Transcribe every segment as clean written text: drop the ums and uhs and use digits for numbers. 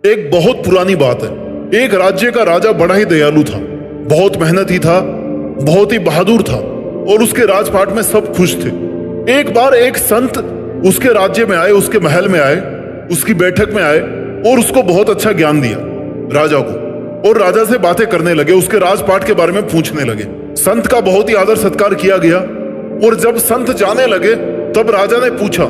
एक बहुत पुरानी बात है। एक राज्य का राजा बड़ा ही दयालु था, बहुत मेहनती था, बहुत ही बहादुर था और उसके राजपाट में सब खुश थे। एक बार एक संत उसके राज्य में आए, उसके महल में आए, उसकी बैठक में आए और उसको बहुत अच्छा ज्ञान दिया राजा को, और राजा से बातें करने लगे, उसके राजपाट के बारे में पूछने लगे। संत का बहुत ही आदर सत्कार किया गया और जब संत जाने लगे तब राजा ने पूछा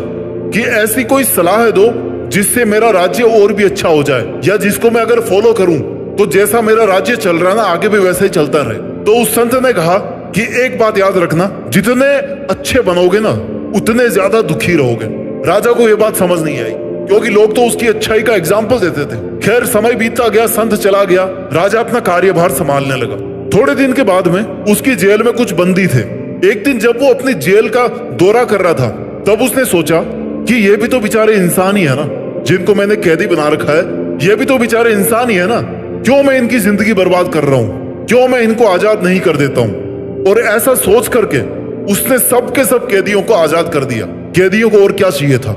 कि ऐसी कोई सलाह दो जिससे मेरा राज्य और भी अच्छा हो जाए, या जिसको मैं अगर फॉलो करूं तो जैसा मेरा राज्य चल रहा है ना आगे भी वैसे ही चलता रहे। तो उस संत ने कहा कि एक बात याद रखना, जितने अच्छे बनोगे ना उतने ज्यादा दुखी रहोगे। राजा को यह बात समझ नहीं आई क्योंकि लोग तो उसकी अच्छाई का एग्जाम्पल देते थे। खैर समय बीतता गया, संत चला गया, राजा अपना कार्यभार संभालने लगा। थोड़े दिन के बाद में उसकी जेल में कुछ बंदी थे। एक दिन जब वो अपनी जेल का दौरा कर रहा था तब उसने सोचा कि ये भी तो बेचारे इंसान ही है ना, जिनको मैंने कैदी बना रखा है, ये भी तो बेचारे इंसान ही है ना, क्यों मैं इनकी जिंदगी बर्बाद कर रहा हूँ, क्यों मैं इनको आजाद नहीं कर देता हूँ। और ऐसा सोच करके उसने सबके सब कैदियों को आजाद कर दिया। कैदियों को और क्या चाहिए था,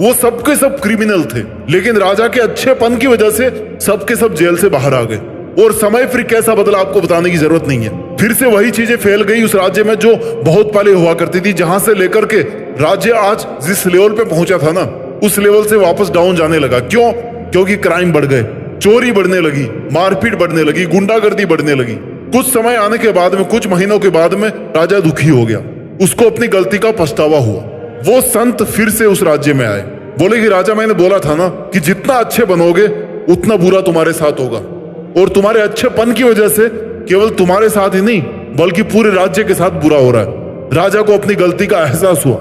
वो सबके सब क्रिमिनल थे, लेकिन राजा के अच्छेपन की वजह से सबके सब जेल से बाहर आ गए। और समय फिर कैसा बदला आपको बताने की जरूरत नहीं है। फिर से वही चीजें फैल गई उस राज्य में जो बहुत पहले हुआ करती थी, जहां से लेकर के राज्य आज जिस लेवल पे पहुंचा था ना उस लेवल से वापस डाउन जाने लगा। क्यों? क्योंकि क्राइम बढ़ गए, चोरी बढ़ने लगी, मारपीट बढ़ने लगी, गुंडागर्दी बढ़ने लगी। कुछ समय आने के बाद में, कुछ महीनों के बाद में राजा दुखी हो गया, उसको अपनी गलती का पछतावा हुआ। वो संत फिर से उस राज्य में आए, बोले कि राजा मैंने बोला था ना कि जितना अच्छे बनोगे उतना बुरा तुम्हारे साथ होगा, और तुम्हारे अच्छेपन की वजह से केवल तुम्हारे साथ ही नहीं बल्कि पूरे राज्य के साथ बुरा हो रहा है। राजा को अपनी गलती का एहसास हुआ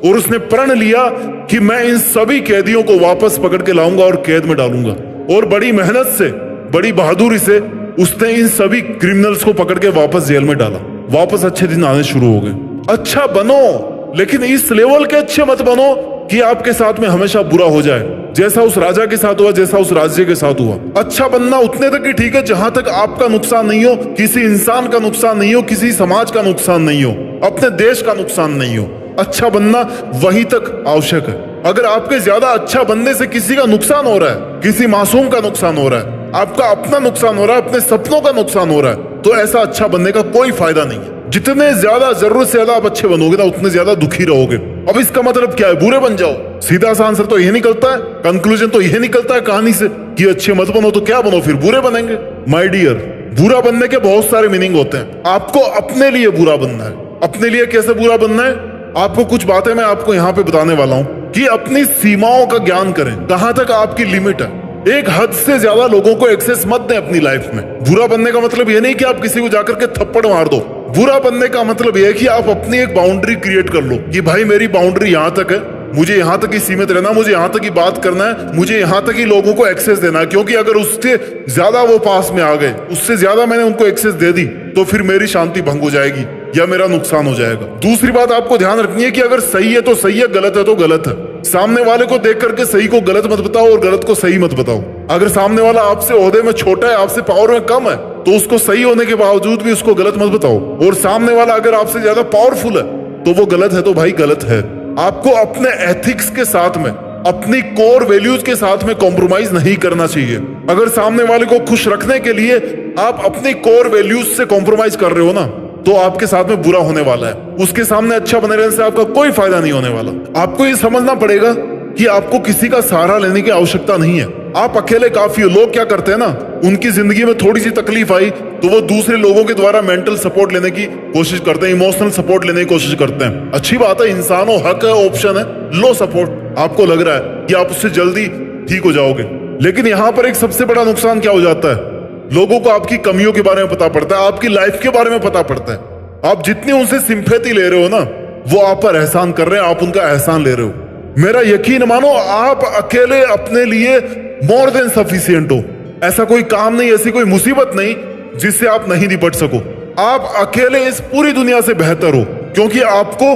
और उसने प्रण लिया कि मैं इन सभी कैदियों को वापस पकड़ के लाऊंगा और कैद में डालूंगा। और बड़ी मेहनत से, बड़ी बहादुरी से उसने इन सभी क्रिमिनल्स को पकड़ के वापस जेल में डाला। वापस अच्छे दिन आने शुरू हो गए। अच्छा बनो, लेकिन इस लेवल के अच्छे मत बनो कि आपके साथ में हमेशा बुरा हो जाए, जैसा उस राजा के साथ हुआ, जैसा उस राज्य के साथ हुआ। अच्छा बनना उतने तक ही ठीक है जहां तक आपका नुकसान नहीं हो, किसी इंसान का नुकसान नहीं हो, किसी समाज का नुकसान नहीं हो, अपने देश का नुकसान नहीं हो। अच्छा बनना वहीं तक आवश्यक है। अगर आपके ज्यादा अच्छा बनने से किसी का नुकसान हो रहा है, किसी मासूम का नुकसान हो रहा है, आपका अपना नुकसान हो रहा है, अपने सपनों का नुकसान हो रहा है, तो ऐसा अच्छा बनने का कोई फायदा नहीं है। जितने ज्यादा जरूरत से ज्यादा आप अच्छे बनोगे ना उतने ज्यादा दुखी रहोगे। अब इसका मतलब क्या है? बुरे बन जाओ? सीधा सा आंसर तो यही निकलता है, कंक्लूजन तो यही निकलता है कहानी से कि अच्छे मत बनो। तो क्या बनो फिर? बुरे बनेंगे। माय डियर, बुरा बनने के बहुत सारे मीनिंग होते हैं। आपको अपने लिए बुरा बनना है। अपने लिए कैसे बुरा बनना है? आपको कुछ बातें मैं आपको यहाँ पे बताने वाला हूँ कि अपनी सीमाओं का ज्ञान करें, कहां तक आपकी लिमिट है। एक हद से ज्यादा लोगों को एक्सेस मत दें अपनी लाइफ में। बुरा बनने का मतलब यह नहीं कि आप किसी को जाकर के थप्पड़ मार दो। बुरा बनने का मतलब यह है कि आप अपनी एक बाउंड्री क्रिएट कर लो कि भाई मेरी बाउंड्री यहाँ तक है, मुझे यहाँ तक ही सीमित रहना, मुझे यहाँ तक ही बात करना है, मुझे यहाँ तक ही लोगों को एक्सेस देना है। क्योंकि अगर उससे ज्यादा वो पास में आ गए, उससे ज्यादा मैंने उनको एक्सेस दे दी तो फिर मेरी शांति भंग हो जाएगी या मेरा नुकसान हो जाएगा। दूसरी बात आपको ध्यान रखनी है कि अगर सही है तो सही है, गलत है तो गलत है। सामने वाले को देख करके सही को गलत मत बताओ और गलत को सही मत बताओ। अगर सामने वाला आपसे ओहदे में छोटा है, आपसे पावर में कम है, तो उसको सही होने के बावजूद भी उसको गलत मत बताओ। और सामने वाला अगर आपसे ज्यादा पावरफुल है तो वो गलत है तो भाई गलत है। आपको अपने एथिक्स के साथ में, अपनी कोर वैल्यूज के साथ में कॉम्प्रोमाइज नहीं करना चाहिए। अगर सामने वाले को खुश रखने के लिए आप अपनी कोर वैल्यूज से कॉम्प्रोमाइज कर रहे हो ना, तो आपके साथ में बुरा होने वाला है। उसके सामने अच्छा बने रहने से आपका कोई फायदा नहीं होने वाला। आपको ये समझना पड़ेगा कि आपको किसी का सहारा लेने की आवश्यकता नहीं है। आप अकेले काफी हो। लोग क्या करते हैं ना, उनकी जिंदगी में थोड़ी सी तकलीफ आई तो वो दूसरे लोगों के द्वारा मेंटल सपोर्ट लेने की कोशिश करते हैं, इमोशनल सपोर्ट लेने की कोशिश करते हैं। अच्छी बात है, इंसान हो, हक है, ऑप्शन है, लो सपोर्ट। आपको लग रहा है कि आप उससे जल्दी ठीक हो जाओगे, लेकिन यहाँ पर एक सबसे बड़ा नुकसान क्या हो जाता है? लोगों को आपकी कमियों के बारे में पता पड़ता है, आपकी लाइफ के बारे में पता पड़ता है। आप जितनी उनसे सिंपैथी ले रहे हो ना, वो आप पर एहसान कर रहे हैं, आप उनका एहसान ले रहे हो। मेरा यकीन मानो, आप अकेले अपने लिए मोर देन सफिशिएंट हो। ऐसा कोई काम नहीं, ऐसी कोई मुसीबत नहीं जिससे आप नहीं निपट सको। आप अकेले इस पूरी दुनिया से बेहतर हो, क्योंकि आपको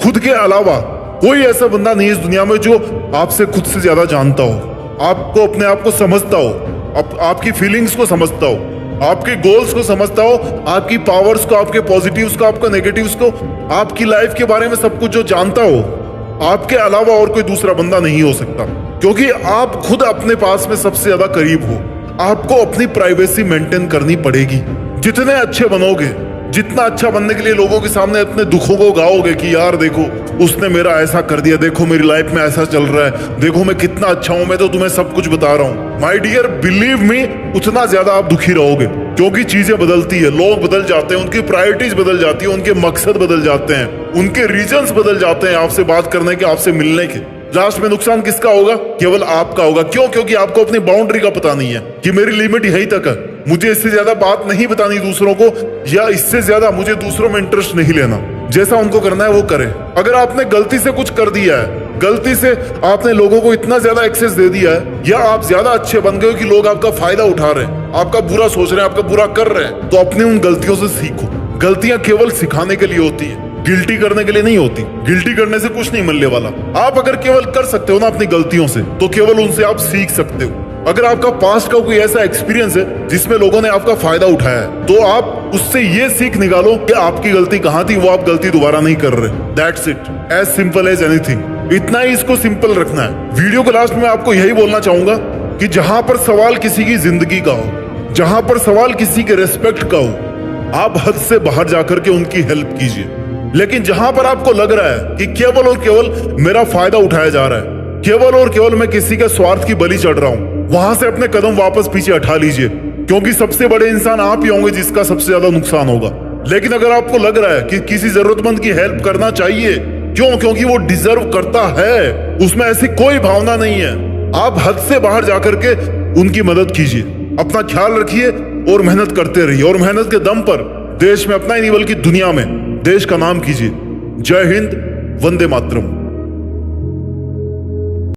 खुद के अलावा कोई ऐसा बंदा नहीं है इस दुनिया में जो आपसे खुद से ज्यादा जानता हो, आपको अपने आप को समझता हो, आपकी फीलिंग्स को समझता हो, आपके गोल्स को समझता हो, आपकी पावर्स को, आपके पॉजिटिव्स को, आपके नेगेटिव्स को, आपकी लाइफ के बारे में सब कुछ जो जानता हो। आपके अलावा और कोई दूसरा बंदा नहीं हो सकता। क्योंकि आप खुद अपने पास में सबसे ज्यादा करीब हो। आपको अपनी प्राइवेसी मेंटेन करनी पड़ेगी। जितने अच्छे बनोगे, जितना अच्छा बनने के लिए लोगों के सामने अपने दुखों को गाओगे कि यार देखो उसने मेरा ऐसा कर दिया, देखो मेरी लाइफ में ऐसा चल रहा है, देखो मैं कितना अच्छा हूं, मैं तो तुम्हें सब कुछ बता रहा हूं। माय डियर, बिलीव मी, उतना ज्यादा आप दुखी रहोगे। क्योंकि चीजें बदलती है, लोग बदल जाते हैं, उनकी प्रायोरिटीज बदल जाती है, उनके मकसद बदल जाते हैं, उनके रीजंस बदल जाते हैं आपसे बात करने के, आपसे मिलने के। लास्ट में नुकसान किसका होगा? केवल आपका होगा। क्यों? क्योंकि आपको अपनी बाउंड्री का पता नहीं है कि मेरी लिमिट यहीं तक है, मुझे इससे ज्यादा बात नहीं बतानी दूसरों को, या इससे ज्यादा मुझे दूसरों में इंटरेस्ट नहीं लेना। जैसा उनको करना है वो करे। अगर आपने गलती से कुछ कर दिया है, गलती से आपने लोगों को इतना ज्यादा एक्सेस दे दिया है, या आप ज्यादा अच्छे बन गए हो कि लोग आपका फायदा उठा रहे हैं, आपका बुरा सोच रहे हैं, आपका बुरा कर रहे हैं, तो अपनी उन गलतियों से सीखो। गलतियां केवल सिखाने के लिए होती है, गिल्टी करने के लिए नहीं होती। गिल्टी करने से कुछ नहीं मिलने वाला। आप अगर केवल कर सकते हो ना अपनी गलतियों से, तो केवल उनसे आप सीख सकते हो। अगर आपका पास्ट का कोई ऐसा एक्सपीरियंस है जिसमें लोगों ने आपका फायदा उठाया है, तो आप उससे ये सीख निकालो कि आपकी गलती कहां थी, वो आप गलती दोबारा नहीं कर रहे। That's it, as simple as anything. इतना ही इसको सिंपल रखना है। वीडियो के लास्ट में आपको यही बोलना चाहूंगा कि जहां पर सवाल किसी की जिंदगी का हो, जहां पर सवाल किसी के रेस्पेक्ट का हो, आप हद से बाहर जाकर के उनकी हेल्प कीजिए। लेकिन जहां पर आपको लग रहा है कि केवल और केवल मेरा फायदा उठाया जा रहा है, केवल और केवल मैं किसी के स्वार्थ की बलि चढ़ रहा हूं, वहां से अपने कदम वापस पीछे हटा लीजिए। क्योंकि सबसे बड़े इंसान आप ही होंगे जिसका सबसे ज्यादा नुकसान होगा। लेकिन अगर आपको लग रहा है कि किसी जरूरतमंद की हेल्प करना चाहिए, क्यों? क्योंकि वो डिजर्व करता है, उसमें ऐसी कोई भावना नहीं है, आप हद से बाहर जाकर के उनकी मदद कीजिए। अपना ख्याल रखिए और मेहनत करते रहिए, और मेहनत के दम पर देश में अपना ही नहीं बल्कि दुनिया में देश का नाम कीजिए। जय हिंद, वंदे मातरम।